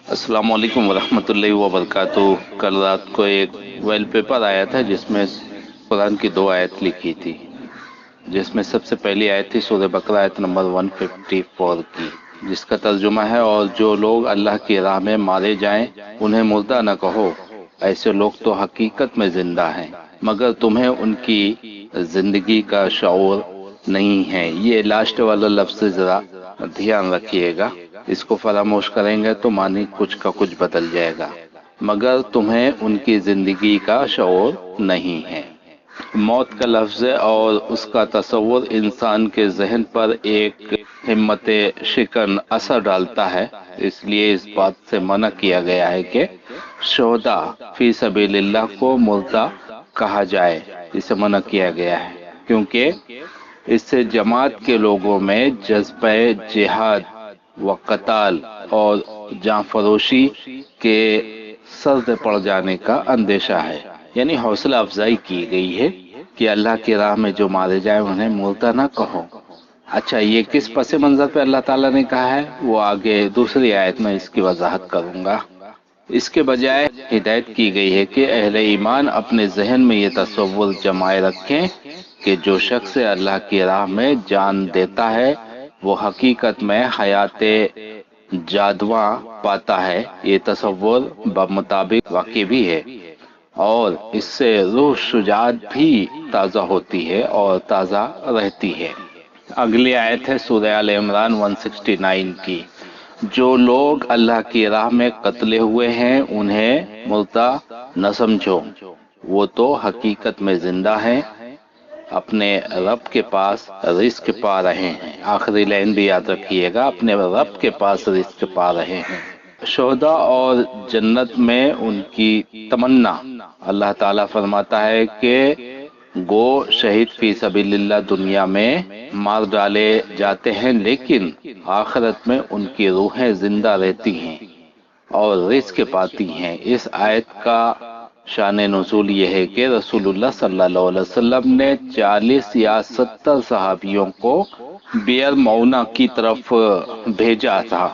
अस्सलाम वालेकुम वरहमतुल्लाहि वबरकातुहू। कल रात को एक वेल पेपर आया था जिसमें कुरान की दो आयत लिखी थी, जिसमें सबसे पहली आयत थी सूरह बकरा आयत नंबर 154 की, जिसका तर्जुमा है, और जो लोग अल्लाह की राह में मारे जाएं उन्हें मुर्दा न कहो, ऐसे लोग तो हकीकत में जिंदा हैं मगर तुम्हें उनकी जिंदगी का शऊर नहीं है। ये लास्ट वाला लफ्ज जरा ध्यान रखिएगा, इसको फरामोश करेंगे तो मानी कुछ का कुछ बदल जाएगा। मगर तुम्हें उनकी जिंदगी का शऊर नहीं है। मौत का लफ्ज है और उसका तस्वुर इंसान के जहन पर एक हिम्मत शिकन असर डालता है, इसलिए इस बात से मना किया गया है कि शोहदा फी सबीलिल्लाह को मुर्दा कहा जाए। इसे मना किया गया है क्योंकि इससे जमात के लोगों में जज्बे जिहाद व कताल और जान फरोशी के सर्द पड़ जाने का अंदेशा है। यानी हौसला अफजाई की गई है कि अल्लाह की राह में जो मारे जाए उन्हें मुर्दा ना कहो। अच्छा, ये किस पस मंजर पे अल्लाह ताला ने कहा है वो आगे दूसरी आयत में इसकी वजाहत करूंगा। इसके बजाय हिदायत की गई है कि अहले ईमान अपने जहन में ये तस्वुर जमाए रखें कि जो शख्स अल्लाह की राह में जान देता है वो हकीकत में हयात जादवा पाता है। ये तस्वुर बमुताबिक वाकई भी है और इससे रूह शुजात भी ताज़ा होती है और ताज़ा रहती है। अगली आयत है सूरह आल इमरान 169 की। जो लोग अल्लाह की राह में कत्ले हुए हैं उन्हें मुर्दा न समझो, वो तो हकीकत में जिंदा हैं, अपने रब के पास रिस्क पा रहे हैं। आखिरी लाइन भी याद रखिएगा, अपने रब के पास रिस्क पा रहे हैं। शोहदा और जन्नत में उनकी तमन्ना। अल्लाह ताला फरमाता है कि गो शहीद फी सबीलिल्लाह दुनिया में मार डाले जाते हैं लेकिन आखिरत में उनकी रूहें जिंदा रहती हैं और रिस्क पाती हैं। इस आयत का शान नुज़ूल ये है कि रसूलुल्लाह सल्लल्लाहु अलैहि वसल्लम ने 40 या 70 सहाबियों को बियर मौना की तरफ भेजा था।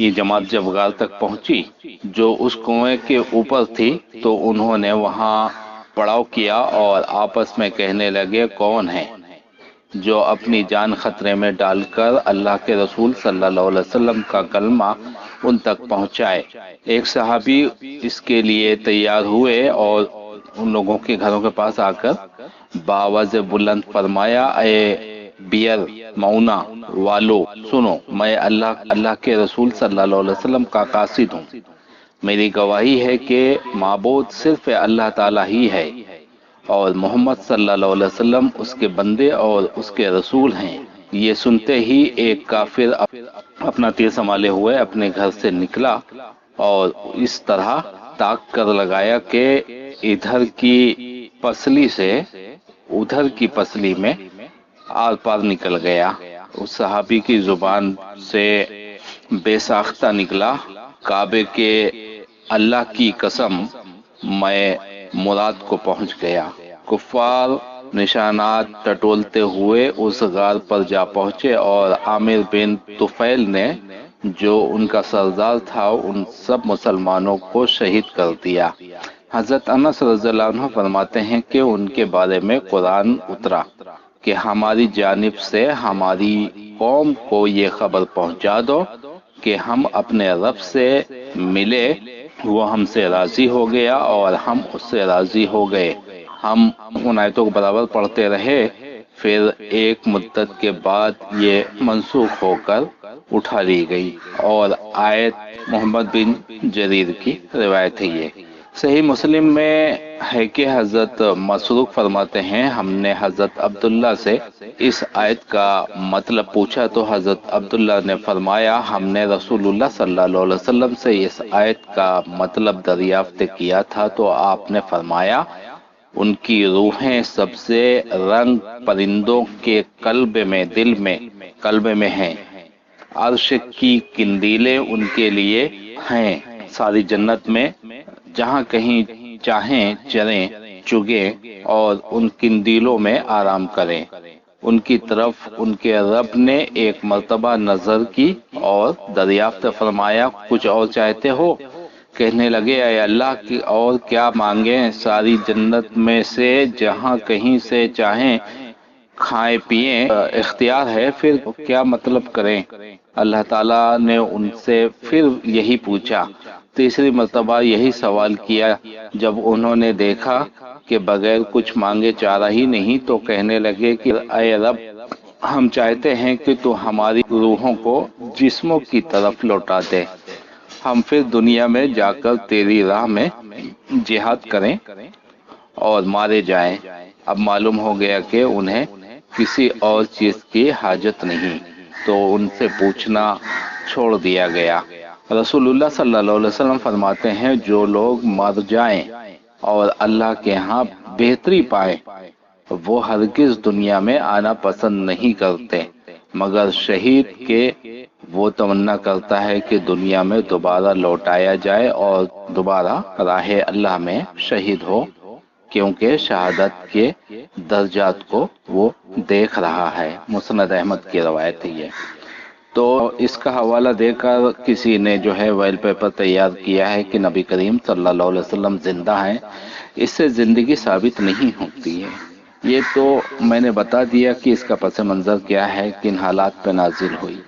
ये जमात जब गार तक पहुंची जो उस कुएं के ऊपर थी तो उन्होंने वहां पड़ाव किया और आपस में कहने लगे, कौन है जो अपनी जान खतरे में डालकर अल्लाह के रसूल सल्लल्लाहु अलैहि वसल्लम का कलमा उन तक पहुंचाए। एक सहाबी इसके लिए तैयार हुए और उन लोगों के घरों के पास आकर बावज बुलंद फरमाया, ए बियर मौना वालो सुनो, मैं अल्लाह के रसूल सल्लल्लाहु अलैहि वसल्लम का कासिद हूँ। मेरी गवाही है कि माबूद सिर्फ अल्लाह ताला ही है और मोहम्मद सल्लल्लाहु अलैहि वसल्लम उसके बंदे और उसके रसूल हैं। ये सुनते ही एक काफिर अपना तीर संभाले हुए अपने घर से निकला और इस तरह ताक कर लगाया कि इधर की पसली से उधर की पसली में आर पार निकल गया। उस सहाबी की जुबान से बेसाख्ता निकला, काबे के अल्लाह की कसम मैं मुराद को पहुंच गया। कुफ्फार निशानात टटोलते हुए उस गार पर जा पहुंचे और आमिर बिन तुफैल ने जो उनका सरदार था उन सब मुसलमानों को शहीद कर दिया। हजरत अनस रज़ियल्लाहु अन्हु फरमाते हैं कि उनके बारे में कुरान उतरा कि हमारी जानिब से हमारी कौम को ये खबर पहुंचा दो कि हम अपने रब से मिले, वो हमसे राजी हो गया और हम उससे राजी हो गए। हम उन आयतों को बराबर पढ़ते रहे, फिर एक मुद्दत के बाद ये मनसूख होकर उठा ली गई और आयत मोहम्मद बिन जरीर की रिवायत है। ये सही मुस्लिम में है कि हजरत मसरूक फरमाते हैं, हमने हजरत अब्दुल्ला से इस आयत का मतलब पूछा तो हजरत अब्दुल्ला ने फरमाया, हमने रसूलुल्लाह सल्लल्लाहु अलैहि वसल्लम से इस आयत का मतलब दरियाफ्त किया था तो आपने फरमाया, उनकी रूहें सबसे रंग परिंदों के कल्ब में हैं। अर्श की किंदीलें उनके लिए हैं सारी जन्नत में, जहाँ कहीं चाहें चरें चुगें और उन किंदीलों में आराम करें। ان کی طرف ان کے رب نے ایک مرتبہ نظر کی اور دریافت فرمایا کچھ اور چاہتے ہو؟ کہنے لگے اے اللہ کی اور کیا مانگیں؟ ساری جنت میں سے جہاں کہیں سے چاہیں کھائیں پیئیں اختیار ہے، پھر کیا مطلب کریں؟ اللہ تعالیٰ نے ان سے پھر یہی پوچھا، تیسری مرتبہ یہی سوال کیا۔ جب انہوں نے دیکھا کہ بغیر کچھ مانگے چارہ ہی نہیں تو کہنے لگے کہ اے رب، ہم چاہتے ہیں کہ تو ہماری روحوں کو جسموں کی طرف لوٹا دے، ہم پھر دنیا میں جا کر تیری راہ میں جہاد کریں اور مارے جائیں۔ اب معلوم ہو گیا کہ انہیں کسی اور چیز کی حاجت نہیں، تو ان سے پوچھنا چھوڑ دیا گیا۔ رسول اللہ صلی اللہ علیہ وسلم فرماتے ہیں جو لوگ مر جائیں اور اللہ کے ہاں بہتری پائیں وہ ہرگز دنیا میں آنا پسند نہیں کرتے، مگر شہید کے وہ تمنا کرتا ہے کہ دنیا میں دوبارہ لوٹایا جائے اور دوبارہ راہ اللہ میں شہید ہو، کیونکہ شہادت کے درجات کو وہ دیکھ رہا ہے۔ مسند احمد کی روایت ہے یہ۔ تو اس کا حوالہ دے کر کسی نے جو ہے ویل پیپر تیار کیا ہے کہ نبی کریم صلی اللہ علیہ وسلم زندہ ہیں، اس سے زندگی ثابت نہیں ہوتی ہے۔ یہ تو میں نے بتا دیا کہ اس کا پس منظر کیا ہے، کن حالات پہ نازل ہوئی۔